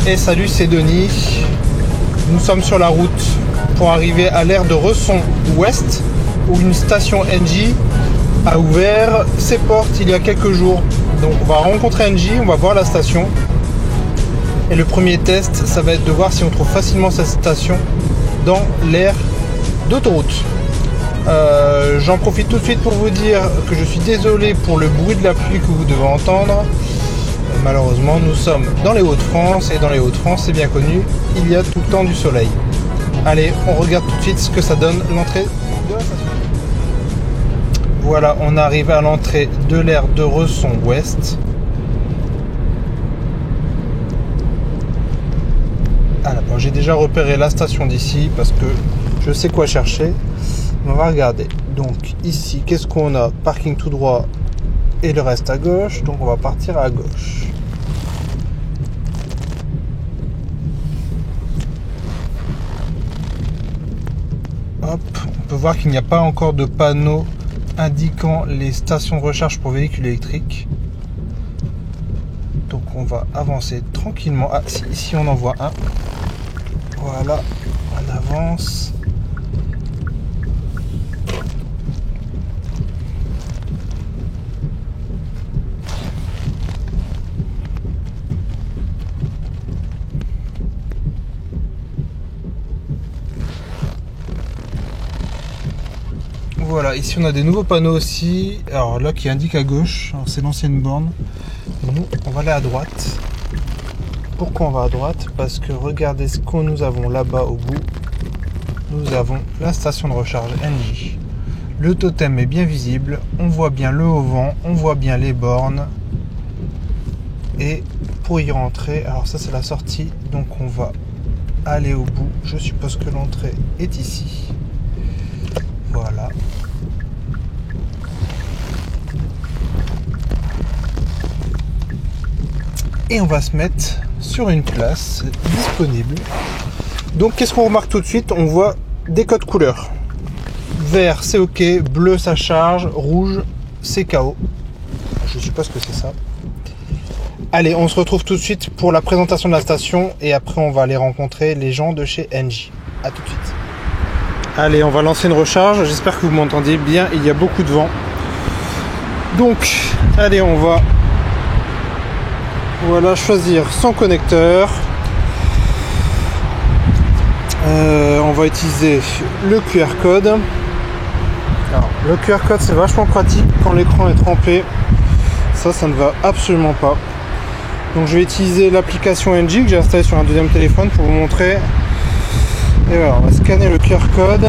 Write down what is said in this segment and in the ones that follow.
Et salut, c'est Denis. Nous sommes sur la route pour arriver à l'aire de Resson Ouest, où une station Engie a ouvert ses portes il y a quelques jours. Donc on va rencontrer Engie, on va voir la station. Et le premier test, ça va être de voir si on trouve facilement cette station dans l'aire d'autoroute. J'en profite tout de suite pour vous dire que je suis désolé pour le bruit de la pluie que vous devez entendre. Malheureusement, nous sommes dans les Hauts-de-France et dans les Hauts-de-France, c'est bien connu, il y a tout le temps du soleil. Allez, on regarde tout de suite ce que ça donne l'entrée de la station. Voilà, on arrive à l'entrée de l'aire de Resson Ouest. Alors, bon, j'ai déjà repéré la station d'ici parce que je sais quoi chercher. On va regarder. Donc ici, qu'est-ce qu'on a? Parking tout droit et le reste à gauche. Donc on va partir à gauche. Hop, on peut voir qu'il n'y a pas encore de panneau indiquant les stations de recharge pour véhicules électriques. Donc on va avancer tranquillement. Ah, si, ici on en voit un. Voilà, on avance. Voilà, ici on a des nouveaux panneaux aussi. Alors là qui indique à gauche, c'est l'ancienne borne. Nous, on va aller à droite. Pourquoi on va à droite? Parce que regardez ce que nous avons là-bas au bout. Nous avons la station de recharge Engie. Le totem est bien visible. On voit bien le haut-vent. On voit bien les bornes. Et pour y rentrer, alors ça c'est la sortie. Donc on va aller au bout. Je suppose que l'entrée est ici. Voilà. Et on va se mettre sur une place disponible. Donc qu'est-ce qu'on remarque tout de suite? On voit des codes couleurs. Vert c'est OK, bleu ça charge, rouge c'est KO. Je suppose que c'est ça. Allez, on se retrouve tout de suite pour la présentation de la station et après on va aller rencontrer les gens de chez Engie. A tout de suite. Allez, on va lancer une recharge. J'espère que vous m'entendez bien. Il y a beaucoup de vent. Donc, allez, on va choisir son connecteur. On va utiliser le QR code. Alors, le QR code, c'est vachement pratique quand l'écran est trempé. Ça ne va absolument pas. Donc, je vais utiliser l'application Engie que j'ai installée sur un deuxième téléphone pour vous montrer. Et voilà, on va scanner le QR code.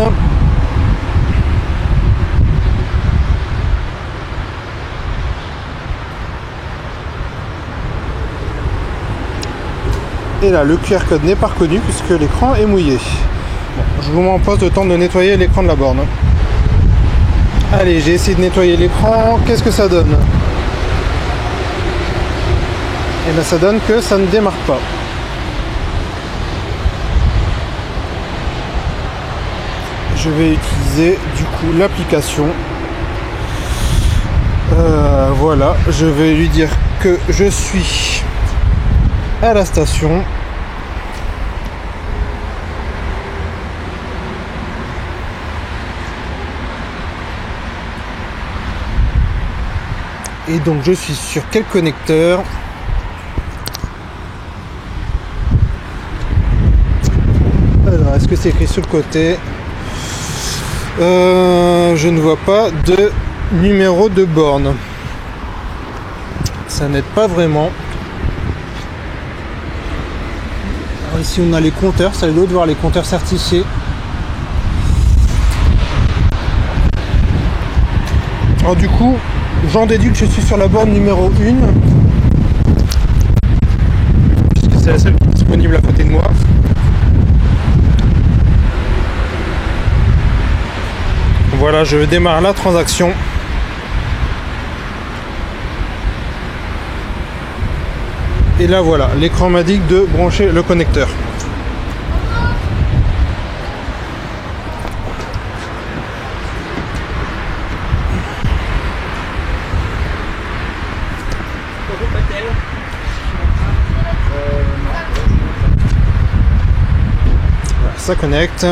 Et là, le QR code n'est pas reconnu puisque l'écran est mouillé. Bon, je vous mets en pause le temps de nettoyer l'écran de la borne. Allez, j'ai essayé de nettoyer l'écran. Qu'est-ce que ça donne? Et bien, ça donne que ça ne démarre pas. Je vais utiliser du coup l'application. Voilà, je vais lui dire que je suis à la station. Et donc je suis sur quel connecteur? Alors, est-ce que c'est écrit sur le côté? Je ne vois pas de numéro de borne. Ça n'aide pas vraiment. Alors ici on a les compteurs, ça doit de voir les compteurs certifiés. Alors du coup, j'en déduis que je suis sur la borne numéro 1. Puisque c'est la seule disponible à côté de moi. Voilà, je démarre la transaction. Et là voilà, l'écran m'indique de brancher le connecteur. ça connecte.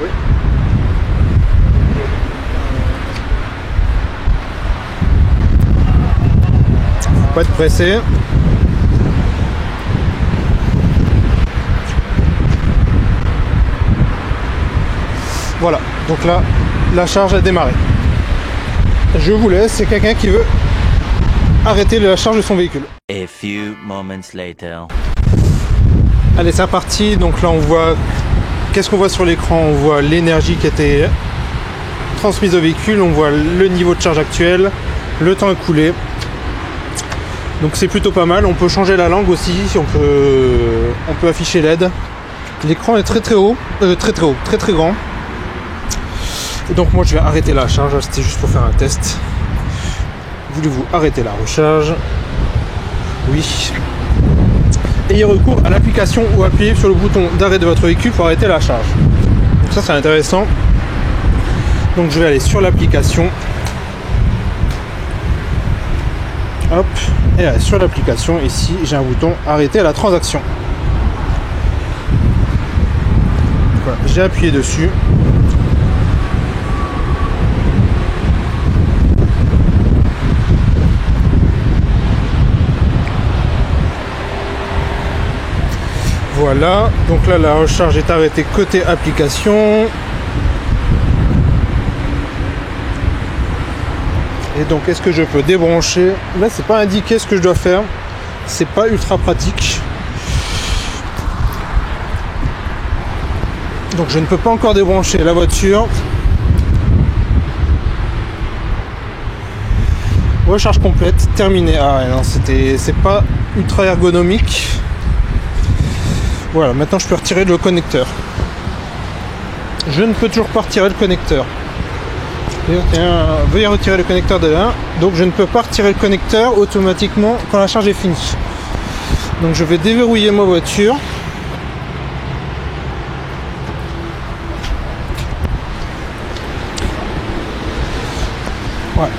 Oui. Faut pas être pressé. Voilà, donc là, la charge a démarré. Je vous laisse, c'est quelqu'un qui veut arrêter la charge de son véhicule. A few moments later. Allez, c'est reparti. Donc là, on voit... Qu'est-ce qu'on voit sur l'écran? On voit l'énergie qui a été transmise au véhicule, on voit le niveau de charge actuel, le temps écoulé. Donc c'est plutôt pas mal. On peut changer la langue aussi, on peut afficher LED. L'écran est très haut, très grand. Et donc moi je vais arrêter la charge, c'était juste pour faire un test. Voulez-vous arrêter la recharge? Oui. Ayez recours à l'application ou appuyez sur le bouton d'arrêt de votre véhicule pour arrêter la charge. Donc ça c'est intéressant. Donc je vais aller sur l'application. Hop. Et là, sur l'application, ici j'ai un bouton arrêter la transaction. Voilà, j'ai appuyé dessus. Voilà, donc là la recharge est arrêtée côté application. Et donc est-ce que je peux débrancher? Là c'est pas indiqué ce que je dois faire. C'est pas ultra pratique. Donc je ne peux pas encore débrancher la voiture. Recharge complète, terminée. Ah ouais, non, c'est pas ultra ergonomique. Voilà, maintenant je peux retirer le connecteur. Je ne peux toujours pas retirer le connecteur. Veuillez retirer le connecteur de là. Donc je ne peux pas retirer le connecteur automatiquement quand la charge est finie. Donc je vais déverrouiller ma voiture. Ouais.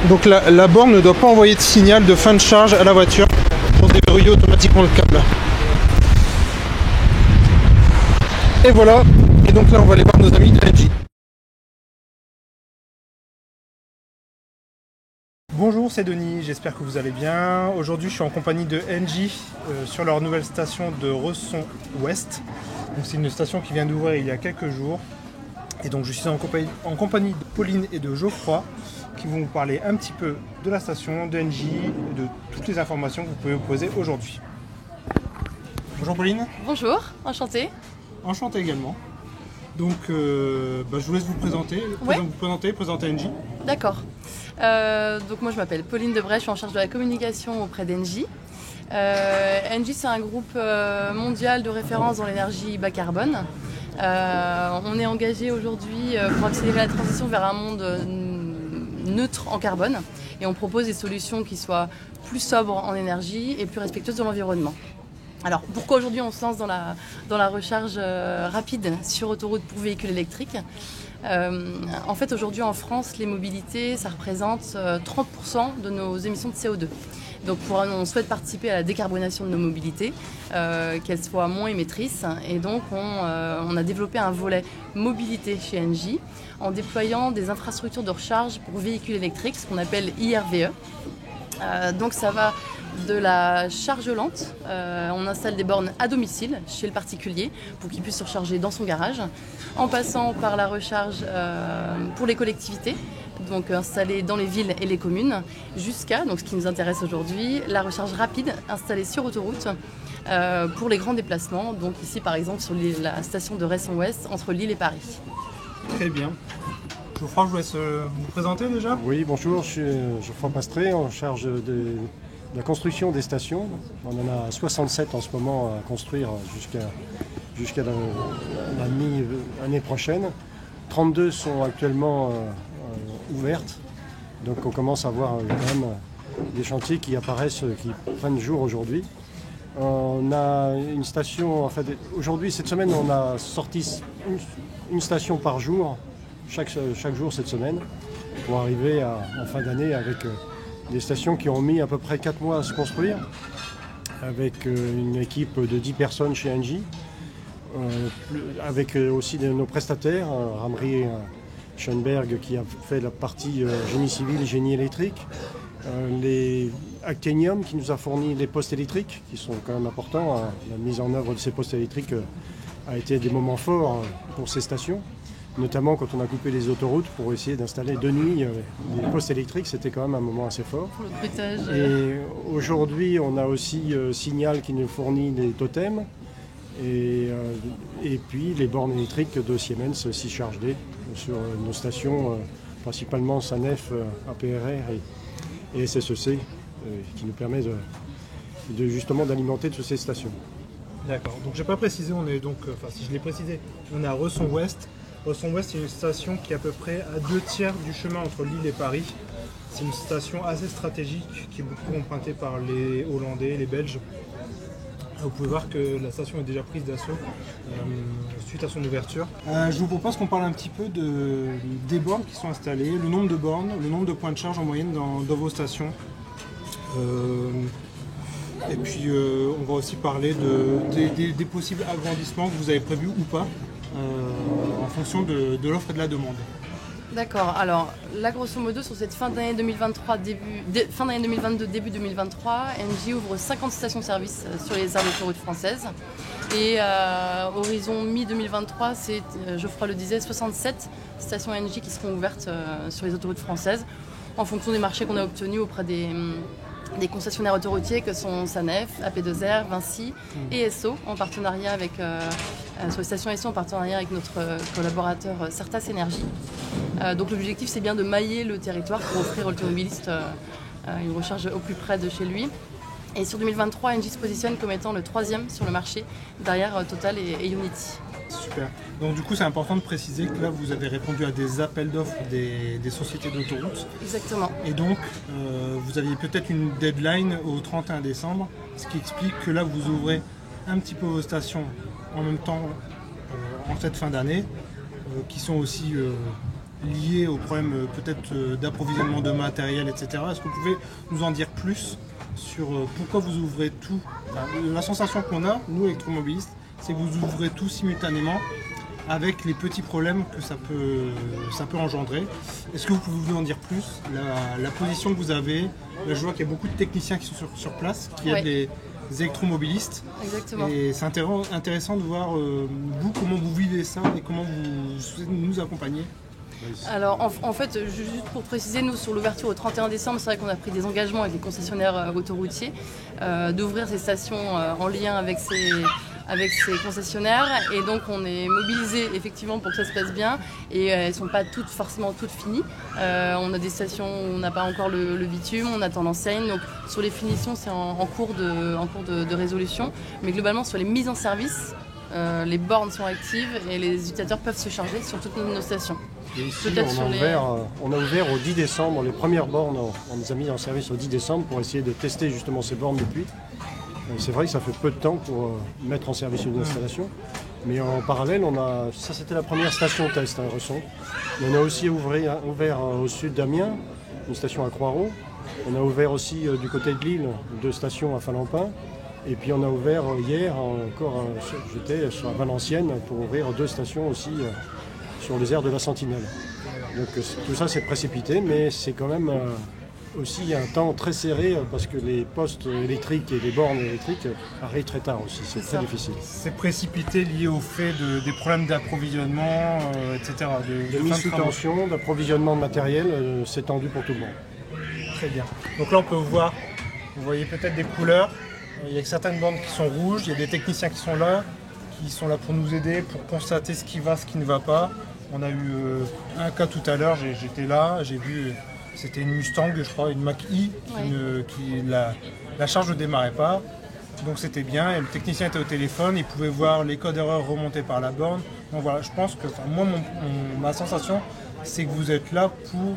Donc la borne ne doit pas envoyer de signal de fin de charge à la voiture pour déverrouiller automatiquement le câble. Et voilà, et donc là on va aller voir nos amis de LG. Bonjour, c'est Denis, j'espère que vous allez bien. Aujourd'hui je suis en compagnie de Engie sur leur nouvelle station de Resson Ouest. Donc c'est une station qui vient d'ouvrir il y a quelques jours. Et donc je suis en compagnie de Pauline et de Geoffroy qui vont vous parler un petit peu de la station, de Engie, de toutes les informations que vous pouvez vous poser aujourd'hui. Bonjour Pauline. Bonjour, enchantée. Enchanté également. Donc, je vous laisse vous présenter, Ouais. présenter Engie. D'accord. Donc moi je m'appelle Pauline Debray, je suis en charge de la communication auprès d'Engie. Engie c'est un groupe mondial de référence dans l'énergie bas carbone. On est engagé aujourd'hui pour accélérer la transition vers un monde neutre en carbone et on propose des solutions qui soient plus sobres en énergie et plus respectueuses de l'environnement. Alors pourquoi aujourd'hui on se lance dans la recharge rapide sur autoroute pour véhicules électriques? En fait aujourd'hui en France les mobilités ça représente 30% de nos émissions de CO2. Donc on souhaite participer à la décarbonation de nos mobilités, qu'elles soient moins émettrices et donc on a développé un volet mobilité chez Engie en déployant des infrastructures de recharge pour véhicules électriques, ce qu'on appelle IRVE. Donc ça va de la charge lente, on installe des bornes à domicile chez le particulier pour qu'il puisse se recharger dans son garage, en passant par la recharge pour les collectivités, donc installée dans les villes et les communes, jusqu'à, donc ce qui nous intéresse aujourd'hui, la recharge rapide installée sur autoroute pour les grands déplacements, donc ici par exemple sur la station de Resson Ouest entre Lille et Paris. Très bien. Geoffroy, je vous laisse vous présenter déjà. Oui, bonjour, je suis Geoffroy Pastré, en charge de la construction des stations. On en a 67 en ce moment à construire jusqu'à la mi-année prochaine. 32 sont actuellement ouvertes, donc on commence à voir quand même des chantiers qui apparaissent, qui prennent jour aujourd'hui. On a une station, en fait, aujourd'hui, cette semaine, on a sorti une station par jour, chaque jour cette semaine, pour arriver en fin d'année avec Des stations qui ont mis à peu près 4 mois à se construire, avec une équipe de 10 personnes chez Engie, avec aussi nos prestataires, Ramri Schoenberg qui a fait la partie génie civil et génie électrique, les Actinium qui nous a fourni les postes électriques, qui sont quand même importants. La mise en œuvre de ces postes électriques a été des moments forts pour ces stations, notamment quand on a coupé les autoroutes pour essayer d'installer de nuit des postes électriques, c'était quand même un moment assez fort. Pour le bruitage. Et aujourd'hui, on a aussi Signal qui nous fournit les totems et puis les bornes électriques de Siemens 6 Charge D sur nos stations, principalement SANEF, APRR et SSEC, qui nous permet justement d'alimenter toutes ces stations. D'accord. Donc j'ai pas précisé, on est donc, si je l'ai précisé, on est à Resson-Ouest. Resson-Ouest, c'est une station qui est à peu près à 2/3 du chemin entre Lille et Paris. C'est une station assez stratégique qui est beaucoup empruntée par les Hollandais, les Belges. Vous pouvez voir que la station est déjà prise d'assaut suite à son ouverture. Je vous propose qu'on parle un petit peu des bornes qui sont installées, le nombre de bornes, le nombre de points de charge en moyenne dans vos stations. Et puis on va aussi parler des possibles agrandissements que vous avez prévus ou pas en fonction de l'offre et de la demande. D'accord, alors là grosso modo sur cette fin d'année 2023, fin d'année 2022, début 2023, Engie ouvre 50 stations-service sur les aires d'autoroute françaises. Et horizon mi-2023, c'est, Geoffroy le disait, 67 stations Engie qui seront ouvertes sur les autoroutes françaises en fonction des marchés qu'on a obtenus auprès des concessionnaires autoroutiers que sont SANEF, AP2R, Vinci et Esso en partenariat avec sur les stations Esso en partenariat avec notre collaborateur Certas Énergie. Donc l'objectif c'est bien de mailler le territoire pour offrir aux automobilistes une recharge au plus près de chez lui. Et sur 2023, Engie se positionne comme étant le 3e sur le marché derrière Total et Unity. Super. Donc du coup c'est important de préciser que là vous avez répondu à des appels d'offres des sociétés d'autoroutes. Exactement. Et donc vous aviez peut-être une deadline au 31 décembre, ce qui explique que là vous ouvrez un petit peu vos stations en même temps en cette fin d'année, qui sont aussi liées aux problèmes peut-être d'approvisionnement de matériel, etc. Est-ce que vous pouvez nous en dire plus sur pourquoi vous ouvrez tout? La sensation qu'on a, nous électromobilistes, c'est que vous ouvrez tout simultanément avec les petits problèmes que ça peut engendrer. Est-ce que vous pouvez nous en dire plus? La position que vous avez, là, je vois qu'il y a beaucoup de techniciens qui sont sur place, qui aident les électromobilistes. Exactement. Et c'est intéressant de voir vous, comment vous vivez ça et comment vous nous accompagnez. Alors en fait, juste pour préciser, nous sur l'ouverture au 31 décembre, c'est vrai qu'on a pris des engagements avec les concessionnaires autoroutiers d'ouvrir ces stations en lien avec ces concessionnaires, et donc on est mobilisés effectivement pour que ça se passe bien, et elles ne sont pas forcément toutes finies. On a des stations où on n'a pas encore le bitume, on attend l'enseigne, donc sur les finitions c'est en cours de résolution, mais globalement sur les mises en service, les bornes sont actives et les utilisateurs peuvent se charger sur toutes nos stations. Et ici, on a ouvert au 10 décembre les premières bornes, on les a mis en service au 10 décembre pour essayer de tester justement ces bornes depuis. C'est vrai que ça fait peu de temps pour mettre en service une installation, mais en parallèle, ça c'était la première station test, Resson. On a aussi ouvert au sud d'Amiens, une station à Croix-Rouge. On a ouvert aussi du côté de Lille 2 stations à Falampin. Et puis on a ouvert hier, j'étais à Valenciennes pour ouvrir 2 stations aussi sur les aires de la Sentinelle. Donc tout ça s'est précipité, mais c'est quand même aussi un temps très serré parce que les postes électriques et les bornes électriques arrivent très tard aussi, c'est très difficile. C'est précipité lié au fait des problèmes d'approvisionnement, etc. De mise sous tension, d'approvisionnement de matériel, c'est tendu pour tout le monde. Très bien. Donc là on peut voir, vous voyez peut-être des couleurs, il y a certaines bornes qui sont rouges, il y a des techniciens qui sont là pour nous aider, pour constater ce qui va, ce qui ne va pas. On a eu un cas tout à l'heure, j'étais là, j'ai vu, c'était une Mustang, je crois, une Mach-E, la charge ne démarrait pas. Donc c'était bien, et le technicien était au téléphone, il pouvait voir les codes erreurs remontés par la borne. Donc voilà, je pense que moi, ma sensation, c'est que vous êtes là pour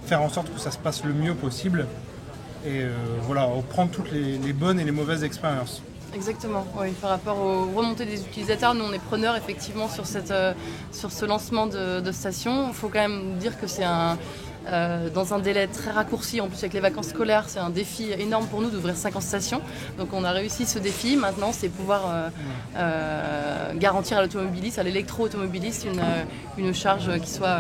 faire en sorte que ça se passe le mieux possible. Et voilà, prendre toutes les bonnes et les mauvaises expériences. Exactement, oui. Par rapport aux remontées des utilisateurs, nous on est preneurs effectivement sur ce lancement de station. Il faut quand même dire que c'est un dans un délai très raccourci. En plus, avec les vacances scolaires, c'est un défi énorme pour nous d'ouvrir 50 stations. Donc on a réussi ce défi. Maintenant, c'est pouvoir garantir à l'automobiliste, à l'électro-automobiliste, une charge qui soit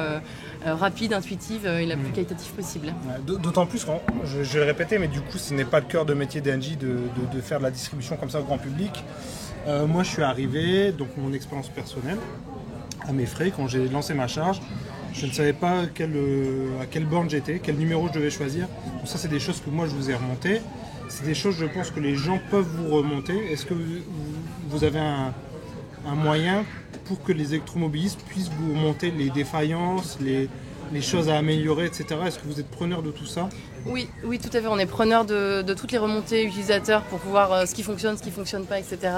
rapide, intuitive et la plus qualitative possible. D'autant plus, je vais le répéter, mais du coup, ce n'est pas le cœur de métier d'Engie de faire de la distribution comme ça au grand public. Moi, je suis arrivé, donc mon expérience personnelle, à mes frais, quand j'ai lancé ma charge, je ne savais pas à quelle borne j'étais, quel numéro je devais choisir. Donc ça, c'est des choses que moi, je vous ai remontées. C'est des choses, je pense, que les gens peuvent vous remonter. Est-ce que vous avez un moyen pour que les électromobilistes puissent vous remonter les défaillances, les choses à améliorer, etc. Est-ce que vous êtes preneur de tout ça ? Oui, tout à fait. On est preneur de toutes les remontées utilisateurs pour voir ce qui fonctionne pas, etc.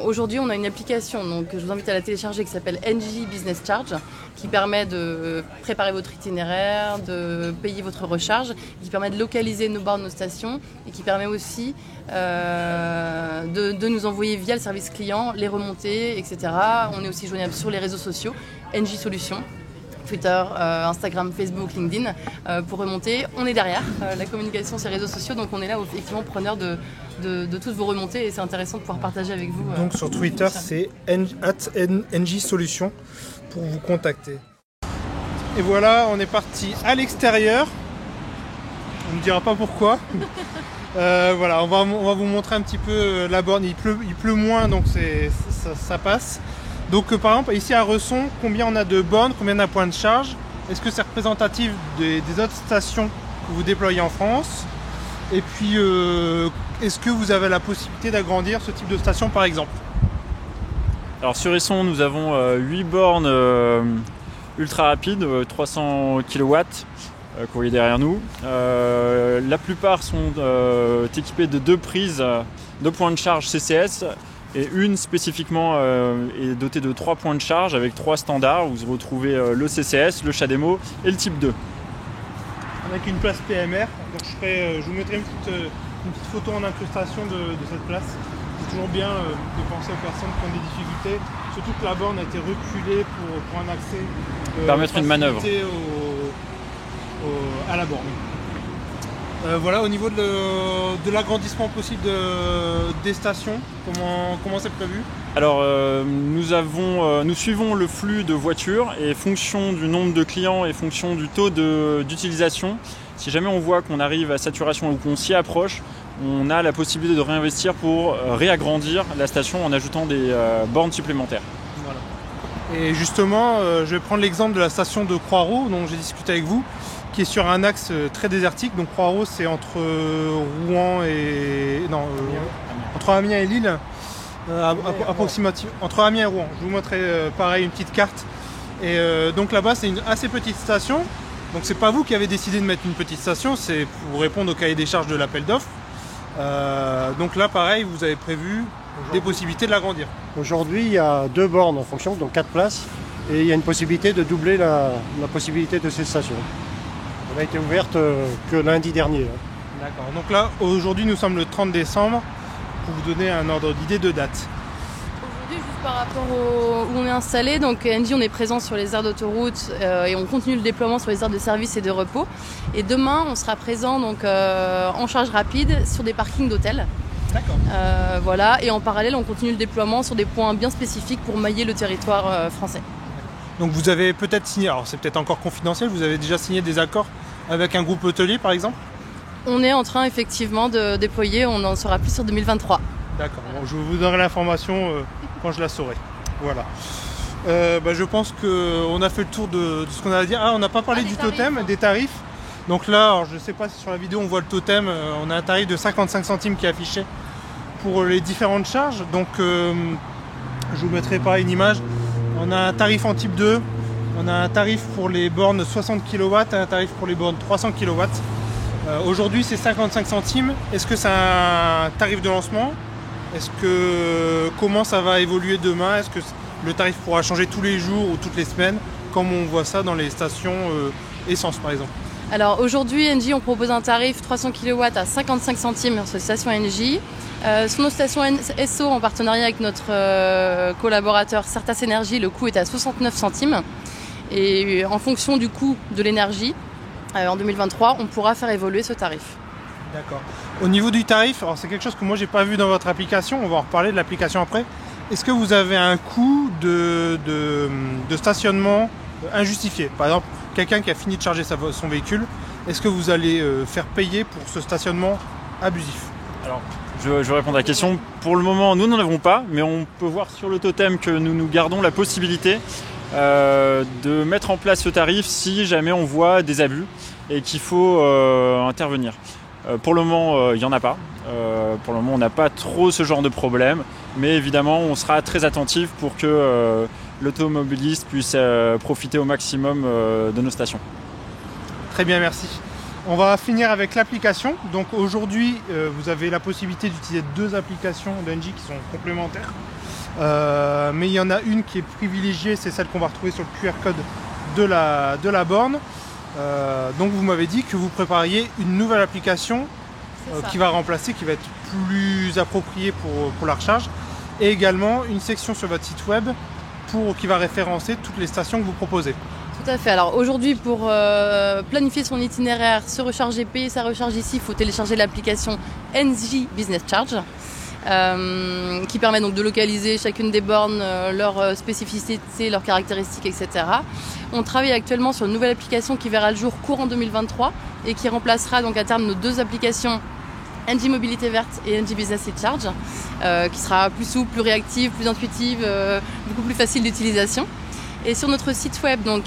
Aujourd'hui, on a une application, donc je vous invite à la télécharger, qui s'appelle Engie Business Charge, qui permet de préparer votre itinéraire, de payer votre recharge, qui permet de localiser nos bornes, nos stations, et qui permet aussi de nous envoyer via le service client les remontées, etc. On est aussi joignable sur les réseaux sociaux, Engie Solutions. Twitter, Instagram, Facebook, LinkedIn, pour remonter. On est derrière la communication sur les réseaux sociaux, donc on est là effectivement preneur de toutes vos remontées et c'est intéressant de pouvoir partager avec vous. Donc sur Twitter, c'est @Engie Solutions pour vous contacter. Et voilà, on est parti à l'extérieur. On ne dira pas pourquoi. Voilà, on va vous montrer un petit peu la borne. Il pleut moins, donc ça passe. Donc par exemple ici à Resson, combien on a de bornes, combien on a de points de charge? Est-ce que c'est représentatif des autres stations que vous déployez en France? Et puis est-ce que vous avez la possibilité d'agrandir ce type de station par exemple? Alors sur Resson, nous avons 8 bornes ultra rapides, 300 kW que vous voyez derrière nous. La plupart sont équipées de 2 prises, 2 points de charge CCS. Et une spécifiquement est dotée de 3 points de charge avec 3 standards où vous retrouvez le CCS, le CHAdeMO et le type 2. Avec une place PMR, donc je vous mettrai une petite photo en incrustation de cette place. C'est toujours bien de penser aux personnes qui ont des difficultés, surtout que la borne a été reculée pour un accès permettre une manœuvre à la borne. Voilà, au niveau de l'agrandissement possible des stations, comment c'est prévu? Alors nous suivons le flux de voitures et fonction du nombre de clients et fonction du taux d'utilisation, si jamais on voit qu'on arrive à saturation ou qu'on s'y approche, on a la possibilité de réinvestir pour réagrandir la station en ajoutant des bornes supplémentaires. Voilà. Et justement, je vais prendre l'exemple de la station de Croix-Rousse dont j'ai discuté avec vous, qui est sur un axe très désertique. Donc Croix-Rousse, c'est entre entre Amiens et Lille, approximativement entre Amiens et Rouen. Je vous montrerai pareil une petite carte. Et donc là-bas, c'est une assez petite station. Donc c'est pas vous qui avez décidé de mettre une petite station, c'est pour répondre au cahier des charges de l'appel d'offres. Donc là, pareil, vous avez prévu des possibilités de l'agrandir. Aujourd'hui, il y a 2 bornes en fonction, donc 4 places, et il y a une possibilité de doubler la possibilité de ces stations. Elle a été ouverte que lundi dernier. D'accord. Donc là, aujourd'hui, nous sommes le 30 décembre, pour vous donner un ordre d'idée de date. Aujourd'hui, juste par rapport où on est installé, donc Engie, on est présent sur les aires d'autoroute et on continue le déploiement sur les aires de service et de repos. Et demain, on sera présent donc, en charge rapide sur des parkings d'hôtels. D'accord. Voilà. Et en parallèle, on continue le déploiement sur des points bien spécifiques pour mailler le territoire français. Donc vous avez peut-être signé, alors c'est peut-être encore confidentiel, vous avez déjà signé des accords avec un groupe hôtelier par exemple? On est en train effectivement de déployer, on en saura plus sur 2023. D'accord, bon, je vous donnerai l'information quand je la saurai. Voilà. Je pense qu'on a fait le tour de ce qu'on a à dire. Ah, on n'a pas parlé du totem, des tarifs. Donc là, alors, je ne sais pas si sur la vidéo on voit le totem, on a un tarif de 55 centimes qui est affiché pour les différentes charges. Donc je vous mettrai pareil une image. On a un tarif en type 2, on a un tarif pour les bornes 60 kW et un tarif pour les bornes 300 kW. Aujourd'hui c'est 55 centimes. Est-ce que c'est un tarif de lancement? Comment ça va évoluer demain? Est-ce que le tarif pourra changer tous les jours ou toutes les semaines, comme on voit ça dans les stations essence par exemple? Alors aujourd'hui, Engie, on propose un tarif 300 kW à 55 centimes sur les stations Engie. Sur nos stations SO, en partenariat avec notre collaborateur Certas Énergie, le coût est à 69 centimes. Et en fonction du coût de l'énergie, en 2023, on pourra faire évoluer ce tarif. D'accord. Au niveau du tarif, alors c'est quelque chose que moi j'ai pas vu dans votre application, on va en reparler de l'application après. Est-ce que vous avez un coût de stationnement injustifié? Par exemple, quelqu'un qui a fini de charger son véhicule, est-ce que vous allez faire payer pour ce stationnement abusif? Alors, je vais répondre à la question. Pour le moment, nous n'en avons pas, mais on peut voir sur le totem que nous gardons la possibilité de mettre en place ce tarif si jamais on voit des abus et qu'il faut intervenir. Pour le moment, il n'y en a pas. Pour le moment, on n'a pas trop ce genre de problème, mais évidemment, on sera très attentif pour que l'automobiliste puisse profiter au maximum de nos stations. Très bien, merci. On va finir avec l'application. Donc aujourd'hui, vous avez la possibilité d'utiliser 2 applications d'Engie qui sont complémentaires. Mais il y en a une qui est privilégiée, c'est celle qu'on va retrouver sur le QR code de la borne. Donc vous m'avez dit que vous prépariez une nouvelle application qui va remplacer, qui va être plus appropriée pour la recharge, et également une section sur votre site web qui va référencer toutes les stations que vous proposez. Tout à fait. Alors aujourd'hui, pour planifier son itinéraire, se recharger, payer sa recharge ici, il faut télécharger l'application Engie Business Charge, qui permet donc de localiser chacune des bornes, leurs spécificités, leurs caractéristiques, etc. On travaille actuellement sur une nouvelle application qui verra le jour courant 2023 et qui remplacera donc à terme nos 2 applications Engie Mobilité Verte et Engie Business Charge, qui sera plus souple, plus réactive, plus intuitive, beaucoup plus facile d'utilisation. Et sur notre site web, donc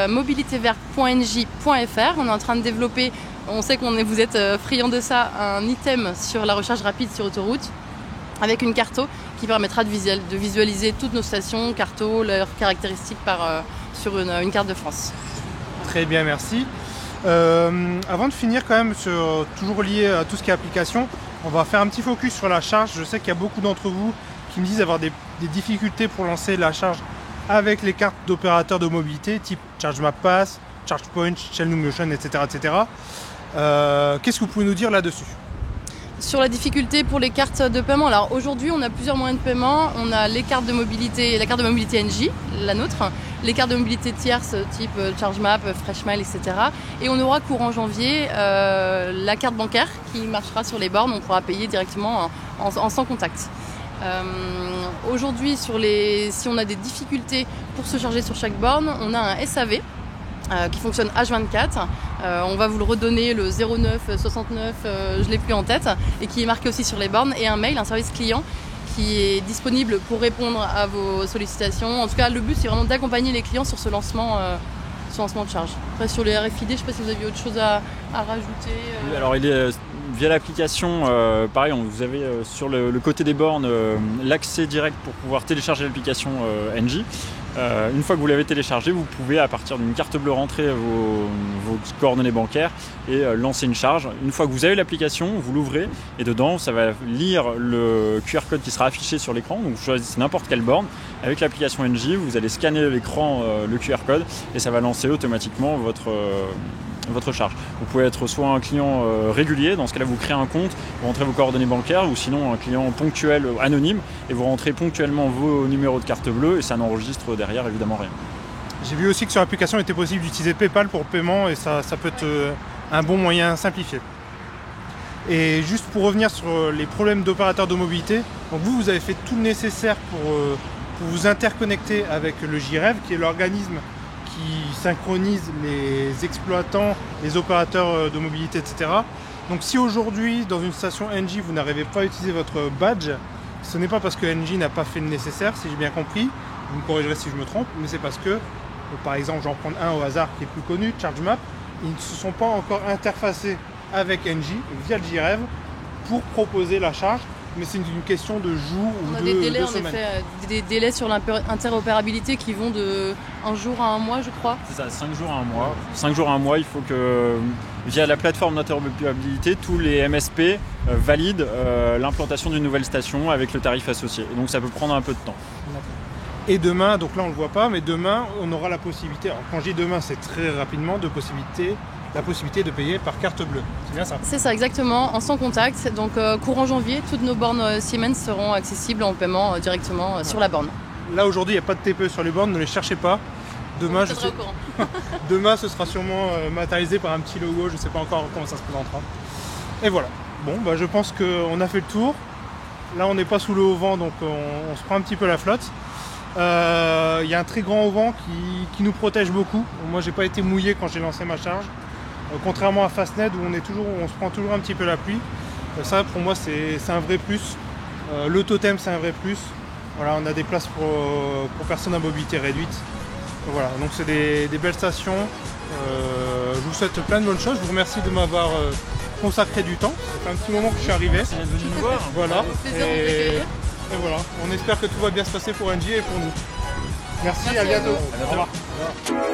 mobilitéverte.engie.fr, on est en train de développer, on sait vous êtes friands de ça, un item sur la recharge rapide sur autoroute avec une carto qui permettra de visualiser toutes nos stations, carto, leurs caractéristiques sur une carte de France. Très bien, merci. Avant de finir quand même, toujours lié à tout ce qui est application, on va faire un petit focus sur la charge. Je sais qu'il y a beaucoup d'entre vous qui me disent avoir des difficultés pour lancer la charge avec les cartes d'opérateurs de mobilité type ChargeMap Pass, ChargePoint, Shell Motion, etc. etc. Qu'est-ce que vous pouvez nous dire là-dessus? Sur la difficulté pour les cartes de paiement, alors aujourd'hui on a plusieurs moyens de paiement. On a les cartes de mobilité, la carte de mobilité Engie, la nôtre, les cartes de mobilité tierces type ChargeMap, Freshmile, etc. Et on aura courant janvier la carte bancaire qui marchera sur les bornes, on pourra payer directement en sans contact. Aujourd'hui, si on a des difficultés pour se charger sur chaque borne, on a un SAV qui fonctionne H24. On va vous le redonner, le 09 69, je ne l'ai plus en tête, et qui est marqué aussi sur les bornes, et un mail, un service client qui est disponible pour répondre à vos sollicitations. En tout cas, le but, c'est vraiment d'accompagner les clients sur ce lancement de charge. Après, sur les RFID, je ne sais pas si vous aviez autre chose à rajouter. Oui, alors il est via l'application, pareil, vous avez sur le côté des bornes l'accès direct pour pouvoir télécharger l'application Engie. Une fois que vous l'avez téléchargé, vous pouvez à partir d'une carte bleue rentrer vos coordonnées bancaires et lancer une charge. Une fois que vous avez l'application, vous l'ouvrez et dedans ça va lire le QR code qui sera affiché sur l'écran. Donc vous choisissez n'importe quelle borne. Avec l'application Engie, vous allez scanner l'écran, le QR code, et ça va lancer automatiquement votre charge. Vous pouvez être soit un client régulier, dans ce cas-là vous créez un compte, vous rentrez vos coordonnées bancaires, ou sinon un client ponctuel anonyme et vous rentrez ponctuellement vos numéros de carte bleue et ça n'enregistre derrière évidemment rien. J'ai vu aussi que sur l'application il était possible d'utiliser PayPal pour paiement, et ça peut être un bon moyen simplifié. Et juste pour revenir sur les problèmes d'opérateurs de mobilité, donc vous avez fait tout le nécessaire pour vous interconnecter avec le JREV, qui est l'organisme qui synchronise les exploitants, les opérateurs de mobilité, etc. Donc si aujourd'hui, dans une station Engie, vous n'arrivez pas à utiliser votre badge, ce n'est pas parce que Engie n'a pas fait le nécessaire, si j'ai bien compris, vous me corrigerez si je me trompe, mais c'est parce que, par exemple, j'en prends un au hasard qui est plus connu, ChargeMap, ils ne se sont pas encore interfacés avec Engie via le JREV pour proposer la charge, mais c'est une question de jours ou de semaines. On a des délais, en effet, des délais sur l'interopérabilité qui vont de 1 jour à 1 mois, je crois. C'est ça, 5 jours à 1 mois. 5 jours à 1 mois, il faut que, via la plateforme d'interopérabilité, tous les MSP valident l'implantation d'une nouvelle station avec le tarif associé. Et donc ça peut prendre un peu de temps. Et demain, donc là on ne le voit pas, mais demain on aura la possibilité, alors quand je dis demain c'est très rapidement, la possibilité de payer par carte bleue. C'est bien ça? C'est ça, exactement, en sans contact. Donc courant janvier, toutes nos bornes Siemens seront accessibles en paiement directement sur la borne. Là aujourd'hui il n'y a pas de TPE sur les bornes, ne les cherchez pas. Demain, Je serai au courant. Demain, ce sera sûrement matérialisé par un petit logo, je ne sais pas encore comment ça se présentera. Et voilà. Bon, bah, je pense qu'on a fait le tour. Là, on n'est pas sous le haut vent, donc on se prend un petit peu la flotte. Il y a un très grand haut vent qui nous protège beaucoup. Moi, j'ai pas été mouillé quand j'ai lancé ma charge. Contrairement à Fastnet, où on se prend toujours un petit peu la pluie. Ça, pour moi, c'est un vrai plus. Le totem, c'est un vrai plus. Voilà, on a des places pour personnes à mobilité réduite. Voilà, donc c'est des belles stations. Je vous souhaite plein de bonnes choses. Je vous remercie de m'avoir consacré du temps. Ça fait un petit moment que je suis arrivé. Merci d'être venu nous voir. Voilà. Plaisir de vous accueillir. Et voilà, on espère que tout va bien se passer pour NJ et pour nous. Merci, à Merci à bientôt. vous. À bientôt. Au revoir.